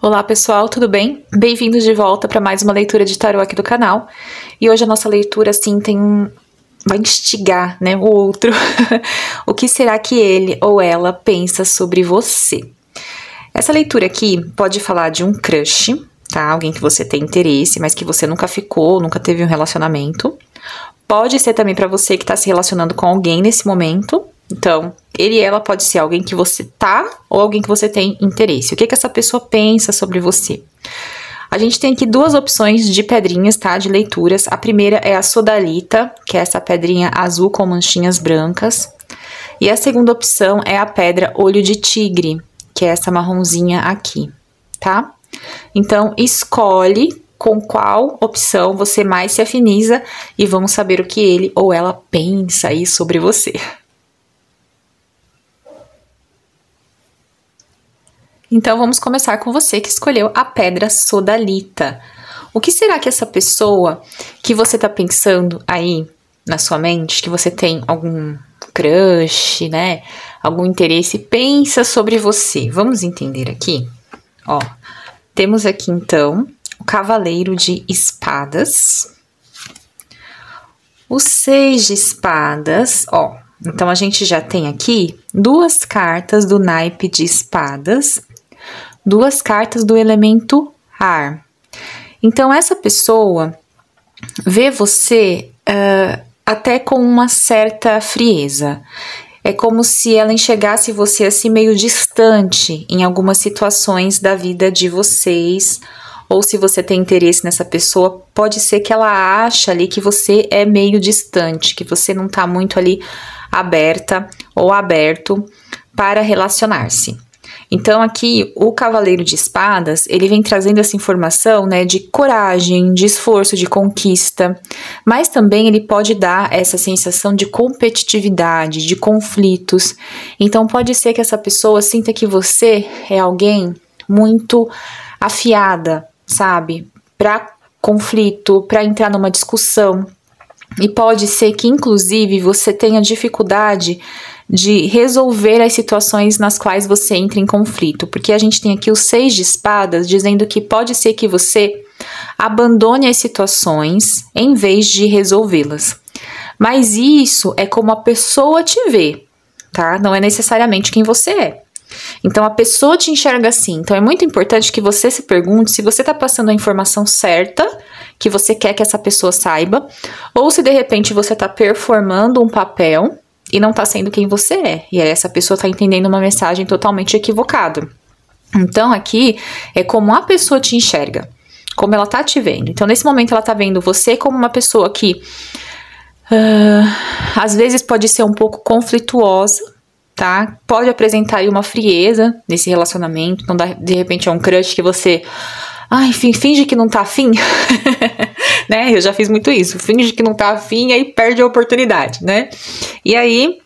Olá pessoal, tudo bem? Bem-vindos de volta para mais uma leitura de tarô aqui do canal. E hoje a nossa leitura, assim, vai instigar, né, o outro. O que será que ele ou ela pensa sobre você? Essa leitura aqui pode falar de um crush, tá? Alguém que você tem interesse, mas que você nunca ficou, nunca teve um relacionamento. Pode ser também para você que está se relacionando com alguém nesse momento. Então, ele e ela pode ser alguém que você tá ou alguém que você tem interesse. O que essa pessoa pensa sobre você? A gente tem aqui duas opções de pedrinhas, tá? De leituras. A primeira é a sodalita, que é essa pedrinha azul com manchinhas brancas. E a segunda opção é a pedra olho de tigre, que é essa marronzinha aqui, tá? Então, escolhe com qual opção você mais se afiniza e vamos saber o que ele ou ela pensa aí sobre você. Então, vamos começar com você que escolheu a pedra sodalita. O que será que essa pessoa que você tá pensando aí na sua mente, que você tem algum crush, né? Algum interesse, pensa sobre você? Vamos entender aqui? Ó, temos aqui então o cavaleiro de espadas. O 6 de espadas, ó. Então, a gente já tem aqui duas cartas do naipe de espadas, duas cartas do elemento ar. Então, essa pessoa vê você até com uma certa frieza. É como se ela enxergasse você assim meio distante em algumas situações da vida de vocês. Ou se você tem interesse nessa pessoa, pode ser que ela ache ali que você é meio distante, que você não tá muito ali aberta ou aberto para relacionar-se. Então aqui o cavaleiro de espadas, ele vem trazendo essa informação, né, de coragem, de esforço, de conquista, mas também ele pode dar essa sensação de competitividade, de conflitos. Então pode ser que essa pessoa sinta que você é alguém muito afiada, sabe, para conflito, para entrar numa discussão. E pode ser que, inclusive, você tenha dificuldade de resolver as situações nas quais você entra em conflito. Porque a gente tem aqui o 6 de espadas dizendo que pode ser que você abandone as situações em vez de resolvê-las. Mas isso é como a pessoa te vê, tá? Não é necessariamente quem você é. Então, a pessoa te enxerga assim. Então, é muito importante que você se pergunte se você está passando a informação certa, que você quer que essa pessoa saiba, ou se de repente você está performando um papel e não está sendo quem você é. E aí essa pessoa está entendendo uma mensagem totalmente equivocada. Então, aqui é como a pessoa te enxerga, como ela tá te vendo. Então, nesse momento, ela tá vendo você como uma pessoa que às vezes pode ser um pouco conflituosa, tá? Pode apresentar aí uma frieza nesse relacionamento. Então, de repente, é um crush que você... Ai, finge que não tá afim, né? Eu já fiz muito isso. Finge que não tá afim e aí perde a oportunidade, né? E aí,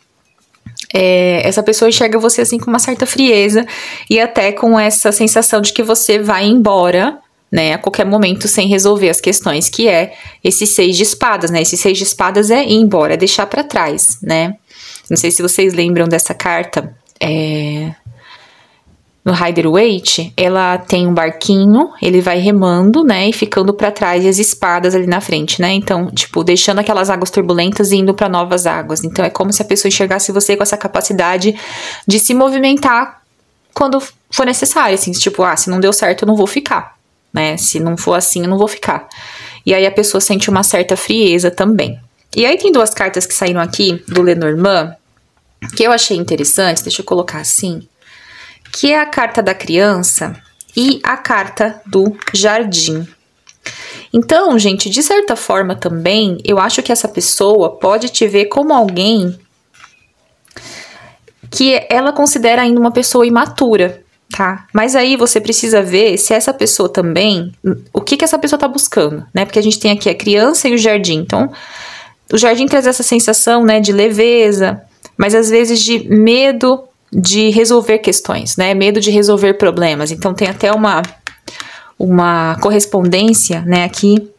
essa pessoa enxerga você assim com uma certa frieza e até com essa sensação de que você vai embora, né? A qualquer momento sem resolver as questões, que é esse 6 de espadas, né? Esse 6 de espadas é ir embora, é deixar pra trás, né? Não sei se vocês lembram dessa carta, no Rider-Waite, ela tem um barquinho, ele vai remando, né, e ficando para trás e as espadas ali na frente, né? Então, tipo, deixando aquelas águas turbulentas e indo para novas águas. Então, é como se a pessoa enxergasse você com essa capacidade de se movimentar quando for necessário, assim, tipo, se não deu certo, eu não vou ficar, né? Se não for assim, eu não vou ficar. E aí a pessoa sente uma certa frieza também. E aí tem duas cartas que saíram aqui do Lenormand, que eu achei interessantes, deixa eu colocar assim, que é a carta da criança e a carta do jardim. Então, gente, de certa forma também, eu acho que essa pessoa pode te ver como alguém que ela considera ainda uma pessoa imatura, tá? Mas aí você precisa ver se essa pessoa também, o que essa pessoa tá buscando, né? Porque a gente tem aqui a criança e o jardim. Então, o jardim traz essa sensação, né, de leveza, mas às vezes de medo de resolver questões, né? Medo de resolver problemas. Então, tem até uma correspondência, né, aqui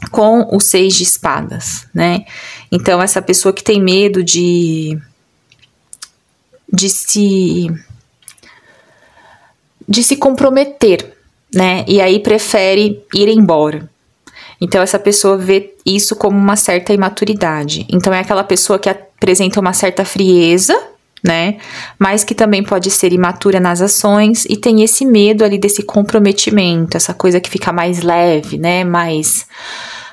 com o 6 de espadas, né? Então, essa pessoa que tem medo de de se comprometer, né? E aí prefere ir embora. Então, essa pessoa vê isso como uma certa imaturidade. Então, é aquela pessoa que apresenta uma certa frieza, né? Mas que também pode ser imatura nas ações e tem esse medo ali desse comprometimento, essa coisa que fica mais leve, né? Mais,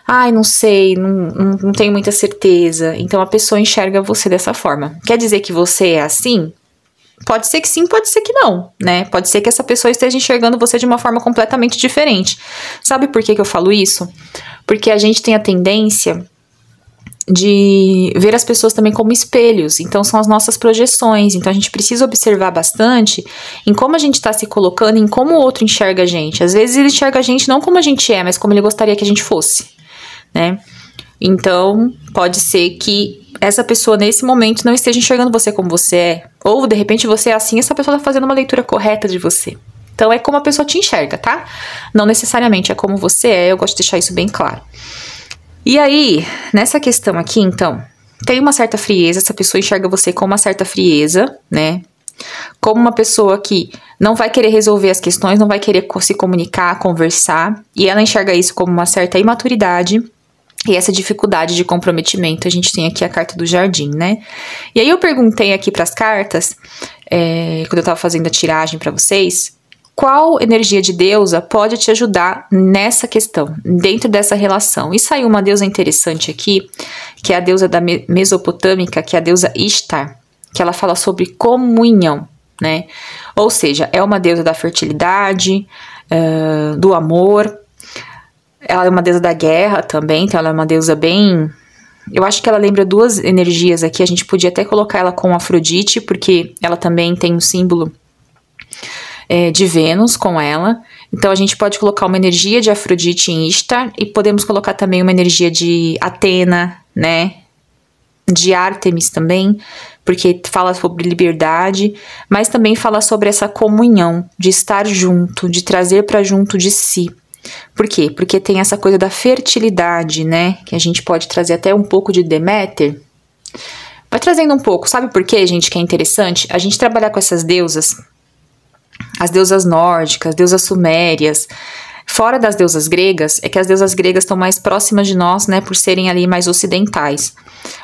ai, não sei, não tenho muita certeza. Então, a pessoa enxerga você dessa forma. Quer dizer que você é assim? Pode ser que sim, pode ser que não, né? Pode ser que essa pessoa esteja enxergando você de uma forma completamente diferente. Sabe por que eu falo isso? Porque a gente tem a tendência de ver as pessoas também como espelhos, então são as nossas projeções, então a gente precisa observar bastante em como a gente está se colocando, em como o outro enxerga a gente. Às vezes ele enxerga a gente não como a gente é, mas como ele gostaria que a gente fosse, né? Então, pode ser que essa pessoa nesse momento não esteja enxergando você como você é, ou de repente você é assim e essa pessoa está fazendo uma leitura correta de você. Então, é como a pessoa te enxerga, tá? Não necessariamente é como você é, eu gosto de deixar isso bem claro. E aí, nessa questão aqui, então, tem uma certa frieza, essa pessoa enxerga você com uma certa frieza, né? Como uma pessoa que não vai querer resolver as questões, não vai querer se comunicar, conversar, e ela enxerga isso como uma certa imaturidade e essa dificuldade de comprometimento. A gente tem aqui a carta do jardim, né? E aí eu perguntei aqui para as cartas, quando eu tava fazendo a tiragem para vocês, qual energia de deusa pode te ajudar nessa questão, dentro dessa relação? E saiu uma deusa interessante aqui, que é a deusa da Mesopotâmica, que é a deusa Ishtar, que ela fala sobre comunhão, né? Ou seja, é uma deusa da fertilidade, do amor. Ela é uma deusa da guerra também, então ela é uma deusa bem... Eu acho que ela lembra duas energias aqui, a gente podia até colocar ela com Afrodite, porque ela também tem um símbolo de Vênus com ela. Então a gente pode colocar uma energia de Afrodite em Ishtar e podemos colocar também uma energia de Atena, né? De Ártemis também, porque fala sobre liberdade, mas também fala sobre essa comunhão, de estar junto, de trazer para junto de si. Por quê? Porque tem essa coisa da fertilidade, né? Que a gente pode trazer até um pouco de Deméter. Vai trazendo um pouco. Sabe por quê, gente, que é interessante? A gente trabalhar com essas deusas, as deusas nórdicas, deusas sumérias, fora das deusas gregas, é que as deusas gregas estão mais próximas de nós, né? Por serem ali mais ocidentais.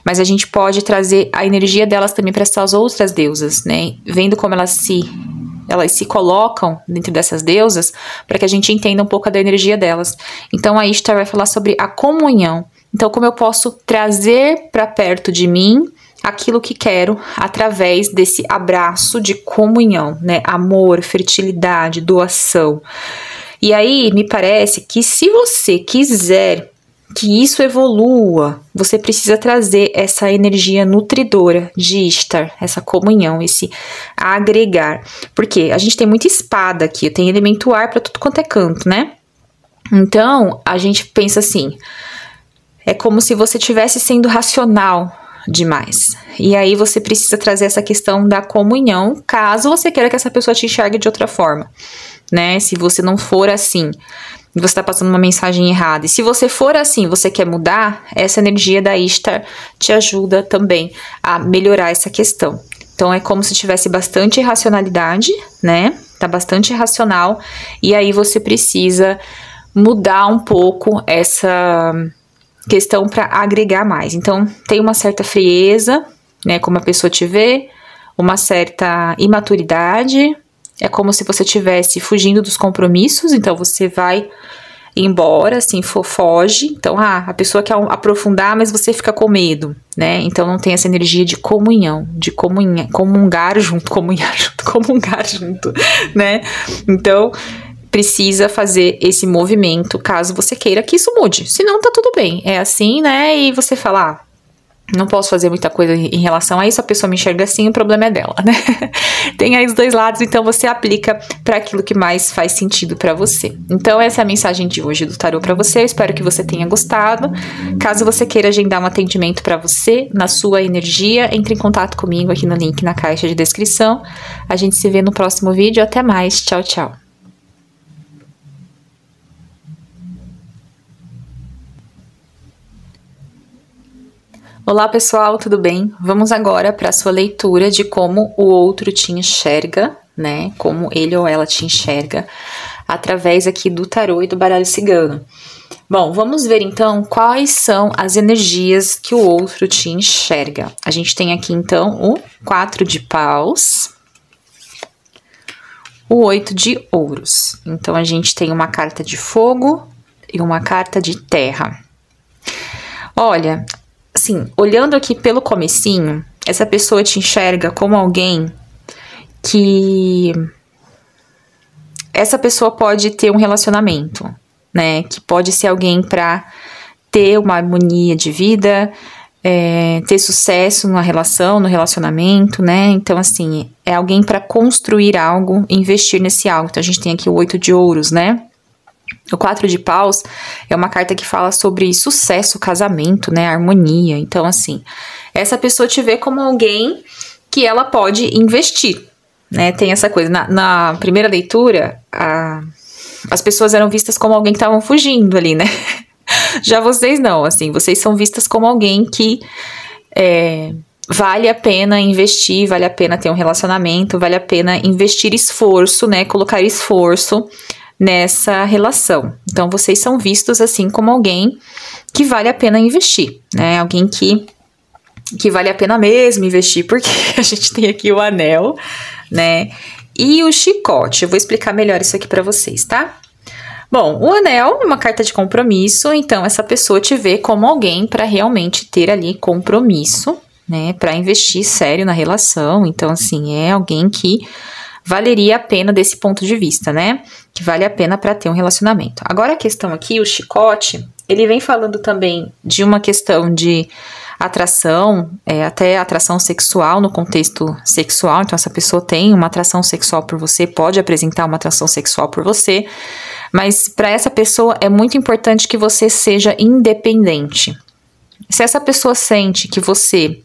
Mas a gente pode trazer a energia delas também para essas outras deusas, né? Vendo como elas se colocam dentro dessas deusas, para que a gente entenda um pouco da energia delas. Então a Ishtar vai falar sobre a comunhão. Então, como eu posso trazer para perto de mim aquilo que quero através desse abraço de comunhão, né? Amor, fertilidade, doação. E aí, me parece que se você quiser que isso evolua, você precisa trazer essa energia nutridora de Ishtar, essa comunhão, esse agregar. Porque a gente tem muita espada aqui, tem elemento ar para tudo quanto é canto, né? Então, a gente pensa assim, é como se você estivesse sendo racional demais. E aí você precisa trazer essa questão da comunhão, caso você queira que essa pessoa te enxergue de outra forma, né? Se você não for assim, você está passando uma mensagem errada. E se você for assim, você quer mudar, essa energia da Ishtar te ajuda também a melhorar essa questão. Então, é como se tivesse bastante racionalidade, né? Tá bastante racional. E aí, você precisa mudar um pouco essa questão para agregar mais. Então, tem uma certa frieza, né? Como a pessoa te vê, uma certa imaturidade. É como se você estivesse fugindo dos compromissos, então você vai embora, assim, foge. Então, a pessoa quer aprofundar, mas você fica com medo, né? Então, não tem essa energia de comunhão, de comungar junto, né? Então, precisa fazer esse movimento, caso você queira que isso mude. Senão, tá tudo bem. É assim, né? E você fala, não posso fazer muita coisa em relação a isso, a pessoa me enxerga assim, o problema é dela, né? Tem aí os dois lados, então você aplica para aquilo que mais faz sentido para você. Então essa é a mensagem de hoje do tarô para você, eu espero que você tenha gostado. Caso você queira agendar um atendimento para você, na sua energia, entre em contato comigo aqui no link na caixa de descrição. A gente se vê no próximo vídeo, até mais, tchau, tchau. Olá pessoal, tudo bem? Vamos agora para a sua leitura de como o outro te enxerga, né? Como ele ou ela te enxerga através aqui do tarô e do baralho cigano. Bom, vamos ver então quais são as energias que o outro te enxerga. A gente tem aqui então o 4 de paus, o 8 de ouros. Então a gente tem uma carta de fogo e uma carta de terra. Olha, assim, olhando aqui pelo comecinho, essa pessoa te enxerga como alguém que... Essa pessoa pode ter um relacionamento, né? Que pode ser alguém para ter uma harmonia de vida, ter sucesso numa relação, no relacionamento, né? Então, assim, é alguém para construir algo, investir nesse algo. Então, a gente tem aqui o 8 de ouros, né? O 4 de paus é uma carta que fala sobre sucesso, casamento, né? Harmonia. Então, assim, essa pessoa te vê como alguém que ela pode investir, né? Tem essa coisa. Na primeira leitura, as pessoas eram vistas como alguém que estavam fugindo ali, né? Já vocês não, assim, vocês são vistas como alguém que vale a pena investir, vale a pena ter um relacionamento, vale a pena investir esforço, né? Colocar esforço nessa relação. Então, vocês são vistos assim como alguém que vale a pena investir, né? Alguém que vale a pena mesmo investir, porque a gente tem aqui o anel, né? E o chicote. Eu vou explicar melhor isso aqui pra vocês, tá? Bom, o anel é uma carta de compromisso, então essa pessoa te vê como alguém para realmente ter ali compromisso, né? Para investir sério na relação. Então, assim, é alguém que valeria a pena desse ponto de vista, né? Que vale a pena para ter um relacionamento. Agora a questão aqui, o chicote, ele vem falando também de uma questão de atração, até atração sexual no contexto sexual. Então essa pessoa tem uma atração sexual por você, pode apresentar uma atração sexual por você, mas para essa pessoa é muito importante que você seja independente. Se essa pessoa sente que você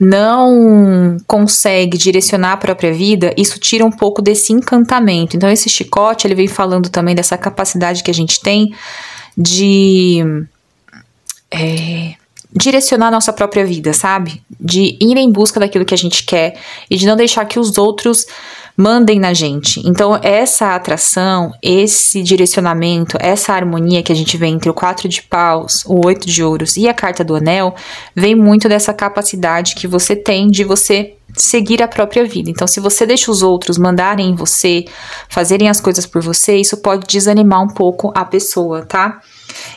não consegue direcionar a própria vida, isso tira um pouco desse encantamento. Então esse chicote, ele vem falando também dessa capacidade que a gente tem de direcionar a nossa própria vida, sabe? De ir em busca daquilo que a gente quer e de não deixar que os outros mandem na gente. Então, essa atração, esse direcionamento, essa harmonia que a gente vê entre o 4 de paus, o 8 de ouros e a carta do anel, vem muito dessa capacidade que você tem de você seguir a própria vida. Então, se você deixa os outros mandarem em você, fazerem as coisas por você, isso pode desanimar um pouco a pessoa, tá?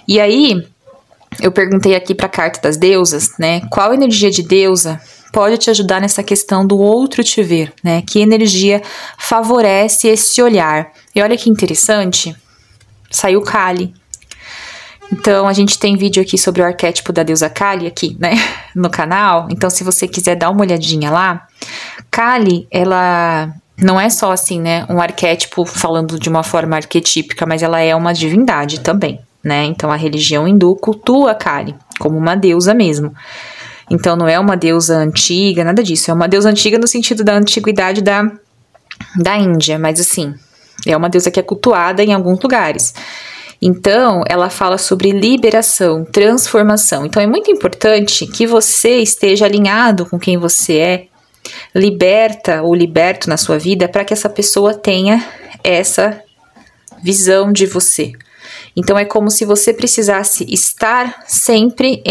E aí, eu perguntei aqui para a carta das deusas, né? Qual energia de deusa pode te ajudar nessa questão do outro te ver, né? Que energia favorece esse olhar? E olha que interessante, saiu Kali. Então, a gente tem vídeo aqui sobre o arquétipo da deusa Kali aqui, né? No canal. Então, se você quiser dar uma olhadinha lá, Kali, ela não é só assim, né? Um arquétipo falando de uma forma arquetípica, mas ela é uma divindade também, né? Então, a religião hindu cultua Kali como uma deusa mesmo. Então, não é uma deusa antiga, nada disso. É uma deusa antiga no sentido da antiguidade da Índia, mas assim, é uma deusa que é cultuada em alguns lugares. Então, ela fala sobre liberação, transformação. Então, é muito importante que você esteja alinhado com quem você é, liberta ou liberto na sua vida, para que essa pessoa tenha essa visão de você. Então, é como se você precisasse estar sempre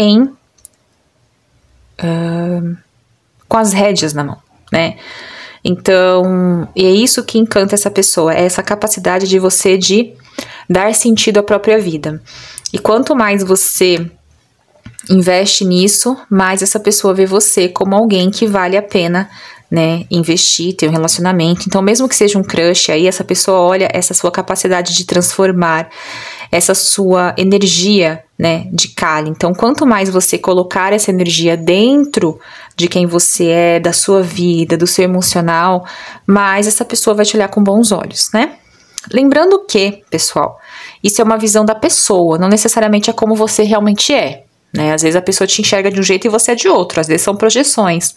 com as rédeas na mão, né? Então, e é isso que encanta essa pessoa, é essa capacidade de você de dar sentido à própria vida. E quanto mais você investe nisso, mais essa pessoa vê você como alguém que vale a pena, né, investir, ter um relacionamento. Então, mesmo que seja um crush, aí essa pessoa olha essa sua capacidade de transformar, essa sua energia, né, de Kali. Então, quanto mais você colocar essa energia dentro de quem você é, da sua vida, do seu emocional, mais essa pessoa vai te olhar com bons olhos, né? Lembrando que, pessoal, isso é uma visão da pessoa, não necessariamente é como você realmente é, né? Às vezes a pessoa te enxerga de um jeito e você é de outro, às vezes são projeções.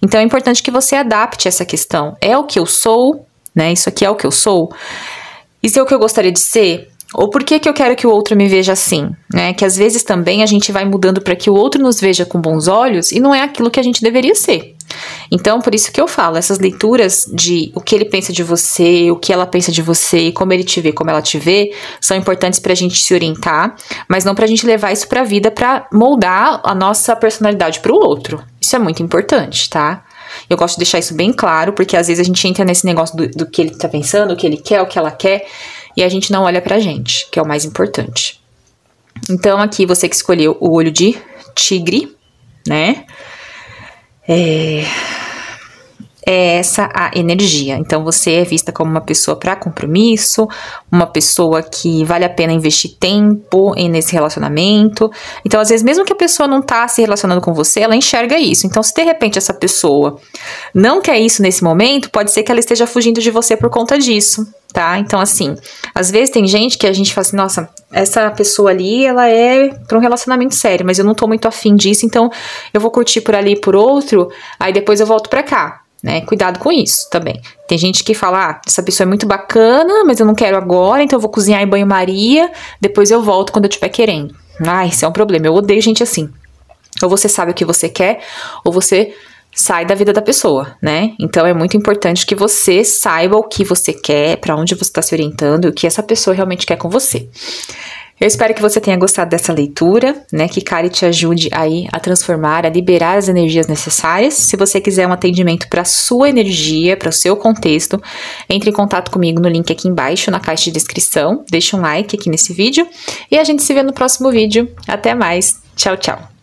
Então é importante que você adapte essa questão. É o que eu sou, né? Isso aqui é o que eu sou? Isso é o que eu gostaria de ser? Ou por que eu quero que o outro me veja assim, né? Que às vezes também a gente vai mudando para que o outro nos veja com bons olhos e não é aquilo que a gente deveria ser. Então, por isso que eu falo, essas leituras de o que ele pensa de você, o que ela pensa de você, como ele te vê, como ela te vê, são importantes pra gente se orientar, mas não pra gente levar isso pra vida pra moldar a nossa personalidade pro outro. Isso é muito importante, tá? Eu gosto de deixar isso bem claro, porque às vezes a gente entra nesse negócio do que ele tá pensando, o que ele quer, o que ela quer, e a gente não olha pra gente, que é o mais importante. Então, aqui você que escolheu o olho de tigre, né? É essa a energia. Então, você é vista como uma pessoa para compromisso, uma pessoa que vale a pena investir tempo nesse relacionamento. Então, às vezes, mesmo que a pessoa não tá se relacionando com você, ela enxerga isso. Então, se de repente essa pessoa não quer isso nesse momento, pode ser que ela esteja fugindo de você por conta disso, tá? Então, assim, às vezes tem gente que a gente fala assim, nossa, essa pessoa ali, ela é pra um relacionamento sério, mas eu não tô muito afim disso, então eu vou curtir por ali e por outro, aí depois eu volto pra cá. Né? Cuidado com isso também. Tem gente que fala, ah, essa pessoa é muito bacana, mas eu não quero agora, então eu vou cozinhar em banho-maria, depois eu volto quando eu estiver querendo. Ah, isso é um problema, eu odeio gente assim. Ou você sabe o que você quer, ou você sai da vida da pessoa, né? Então é muito importante que você saiba o que você quer, pra onde você está se orientando, o que essa pessoa realmente quer com você. Eu espero que você tenha gostado dessa leitura, né? Que Kari te ajude aí a transformar, a liberar as energias necessárias. Se você quiser um atendimento para sua energia, para o seu contexto, entre em contato comigo no link aqui embaixo, na caixa de descrição. Deixa um like aqui nesse vídeo e a gente se vê no próximo vídeo. Até mais. Tchau, tchau.